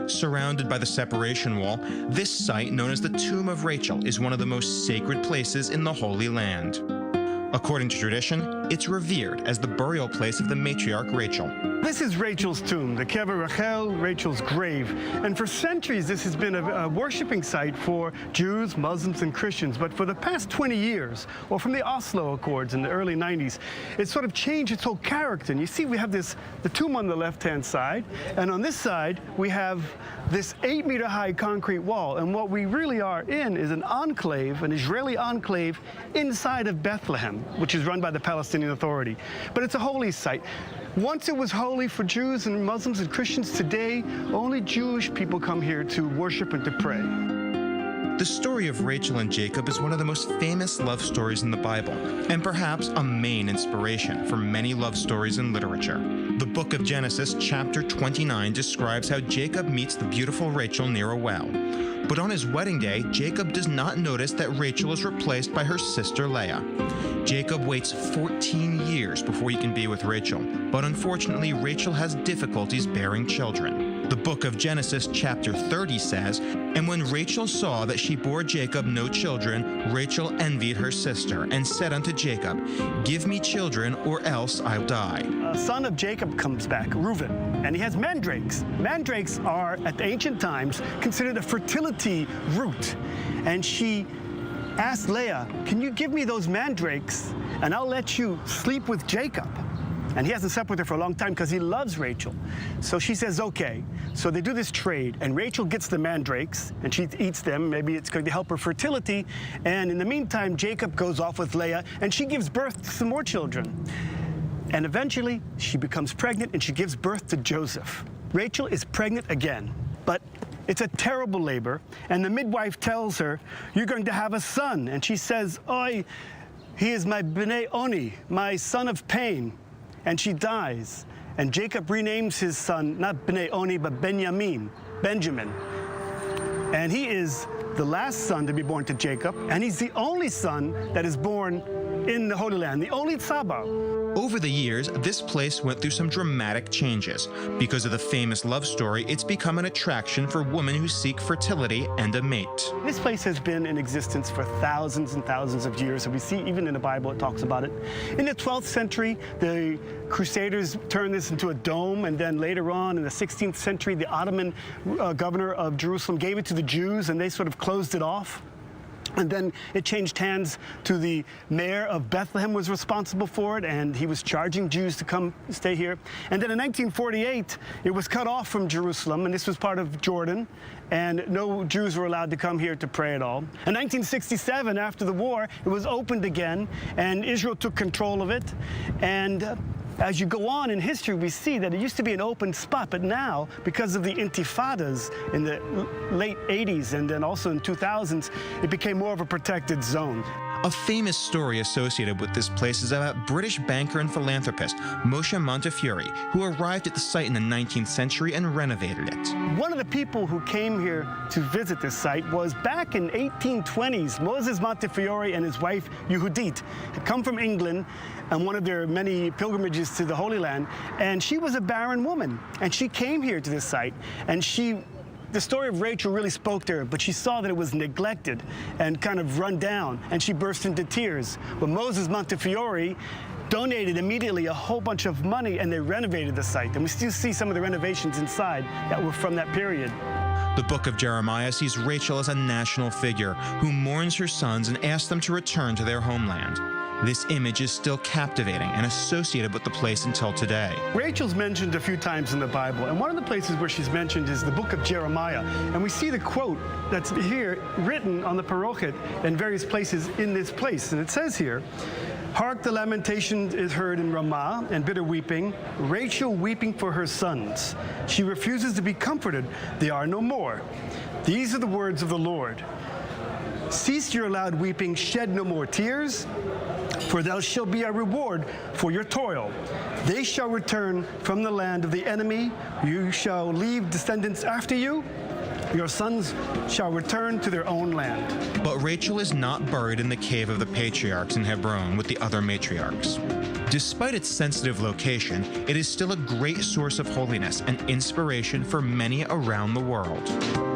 Surrounded by the separation wall, this site, known as the Tomb of Rachel, is one of the most sacred places in the Holy Land. According to tradition, it's revered as the burial place of the matriarch Rachel. This is Rachel's tomb, the Kever Rachel, Rachel's grave. And for centuries, this has been a worshiping site for Jews, Muslims, and Christians. But for the past 20 years, or from the Oslo Accords in the early 90s, it's sort of changed its whole character. And you see, we have the tomb on the left-hand side, and on this side, we have this 8-meter-high concrete wall. And what we really are in is an enclave, an Israeli enclave, inside of Bethlehem, which is run by the Palestinian Authority. But it's a holy site. Once it was holy for Jews and Muslims and Christians, today only Jewish people come here to worship and to pray. The story of Rachel and Jacob is one of the most famous love stories in the Bible, and perhaps a main inspiration for many love stories in literature. The book of Genesis, chapter 29, describes how Jacob meets the beautiful Rachel near a well. But on his wedding day, Jacob does not notice that Rachel is replaced by her sister Leah. Jacob waits 14 years before he can be with Rachel, but unfortunately Rachel has difficulties bearing children. The book of Genesis chapter 30 says, "And when Rachel saw that she bore Jacob no children, Rachel envied her sister, and said unto Jacob, Give me children, or else I'll die." A son of Jacob comes back, Reuben, and he has mandrakes. Mandrakes are, at the ancient times, considered a fertility root. And she asked Leah, "Can you give me those mandrakes, and I'll let you sleep with Jacob?" And he hasn't slept with her for a long time because he loves Rachel. So she says, okay. So they do this trade, and Rachel gets the mandrakes, and she eats them. Maybe it's going to help her fertility. And in the meantime, Jacob goes off with Leah, and she gives birth to some more children. And eventually, she becomes pregnant, and she gives birth to Joseph. Rachel is pregnant again, but it's a terrible labor, and the midwife tells her, "You're going to have a son." And she says, "Oi, he is my Bnei Oni, my son of pain." And she dies. And Jacob renames his son, not Bnei Oni, but Benjamin. And he is the last son to be born to Jacob, and he's the only son that is born in the Holy Land, the only Tzaba. Over the years, this place went through some dramatic changes. Because of the famous love story, it's become an attraction for women who seek fertility and a mate. This place has been in existence for thousands and thousands of years. And we see even in the Bible it talks about it. In the 12th century, the Crusaders turned this into a dome, and then later on in the 16th century, the Ottoman governor of Jerusalem gave it to the Jews, and they sort of closed it off. And then it changed hands to the mayor of Bethlehem was responsible for it, and he was charging Jews to come stay here. And then in 1948, it was cut off from Jerusalem, and this was part of Jordan, and no Jews were allowed to come here to pray at all. In 1967, after the war, it was opened again, and Israel took control of it. And as you go on in history, we see that it used to be an open spot, but now, because of the intifadas in the late 80s and then also in 2000s, it became more of a protected zone. A famous story associated with this place is about British banker and philanthropist Moshe Montefiore, who arrived at the site in the 19th century and renovated it. One of the people who came here to visit this site was back in 1820s. Moses Montefiore and his wife Yehudit had come from England on one of their many pilgrimages to the Holy Land, and she was a barren woman, and she came here to this site, and the story of Rachel really spoke to her, but she saw that it was neglected and kind of run down, and she burst into tears. But Moses Montefiore donated immediately a whole bunch of money, and they renovated the site. And we still see some of the renovations inside that were from that period. The book of Jeremiah sees Rachel as a national figure who mourns her sons and asks them to return to their homeland. This image is still captivating and associated with the place until today. Rachel's mentioned a few times in the Bible, and one of the places where she's mentioned is the book of Jeremiah. And we see the quote that's here written on the parochet in various places in this place. And it says here, "Hark, the lamentation is heard in Ramah, and bitter weeping, Rachel weeping for her sons. She refuses to be comforted, they are no more. These are the words of the Lord. Cease your loud weeping, shed no more tears, for there shall be a reward for your toil. They shall return from the land of the enemy. You shall leave descendants after you. Your sons shall return to their own land." But Rachel is not buried in the cave of the patriarchs in Hebron with the other matriarchs. Despite its sensitive location, it is still a great source of holiness and inspiration for many around the world.